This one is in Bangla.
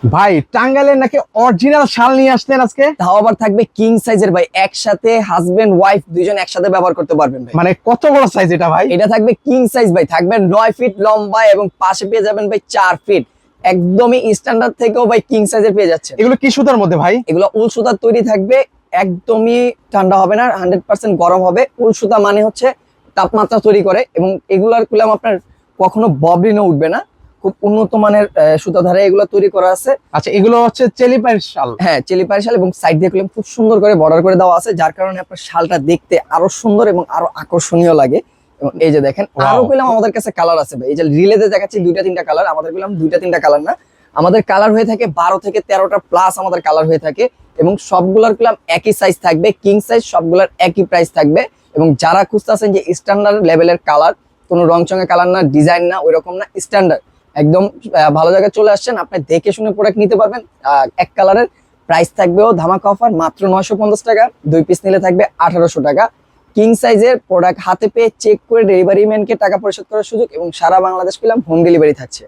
ভাই টাঙ্গাইলের নাকি অরিজিনাল শাল নিয়ে আসলেন আজকে? তাও আবার থাকবে কিং সাইজের ভাই, একসাথে হাজবেন্ড ওয়াইফ দুইজন একসাথে ব্যবহার করতে পারবেন ভাই। মানে কত বড় সাইজ এটা ভাই? এটা থাকবে কিং সাইজ ভাই, থাকবে 9 ফিট লম্বা এবং পাশে পেয়ে যাবেন ভাই 4 ফিট। একদমই স্ট্যান্ডার্ড থেকেও ভাই কিং সাইজের পেয়ে যাচ্ছে। এগুলো কি সুতার মধ্যে ভাই? এগুলো উল সুতার তৈরি থাকবে, একদমই ঠান্ডা হবে না, 100% গরম হবে। উল সুতা মানে হচ্ছে তাপমাত্রা তৈরি করে, এবং এগুলার কুলাম আপনার কখনো ববলিনও উঠবে না। খুব উন্নত মানের সুতা ধারে এগুলো তৈরি করা আছে। আচ্ছা, এগুলো হচ্ছে চেলিপাইর শাল? হ্যাঁ, চেলিপারি শাল, এবং সাইড দিয়ে খুব সুন্দর করে বর্ডার করে দেওয়া আছে, যার কারণে আপনার শালটা দেখতে আরো সুন্দর এবং আরো আকর্ষণীয় লাগে। এবং এই যে দেখেন, আরো কইলাম আমাদের কাছে কালার আছে ভাই। এই যে রিলেতে দেখাচ্ছি 2-3টা কালার, আমাদের কইলাম 2-3টা কালার না, আমাদের কালার হয়ে থাকে 12 থেকে 13টা প্লাস আমাদের কালার হয়ে থাকে। এবং সবগুলার কইলাম একই সাইজ থাকবে, কিং সাইজ, সবগুলার একই প্রাইস থাকবে। এবং যারা খুঁজতেছেন যে স্ট্যান্ডার্ড লেভেলের কালার, কোনো রং চঙে কালার না, ডিজাইন না, ওইরকম না, স্ট্যান্ডার্ড একদম ভালো জায়গায় চলে আসছেন, আপনি দেখে শুনে প্রোডাক্ট নিতে পারবেন। এক কালারের প্রাইস থাকবেও ধামাকা অফার মাত্র 950 টাকা, 2 পিস নিলে থাকবে 1800 টাকা। কিং সাইজের প্রোডাক্ট হাতে পেয়ে চেক করে ডেলিভারি ম্যানকে টাকা পরিশোধ করার সুযোগ, এবং সারা বাংলাদেশ পেলাম হোম ডেলিভারি থাকছে।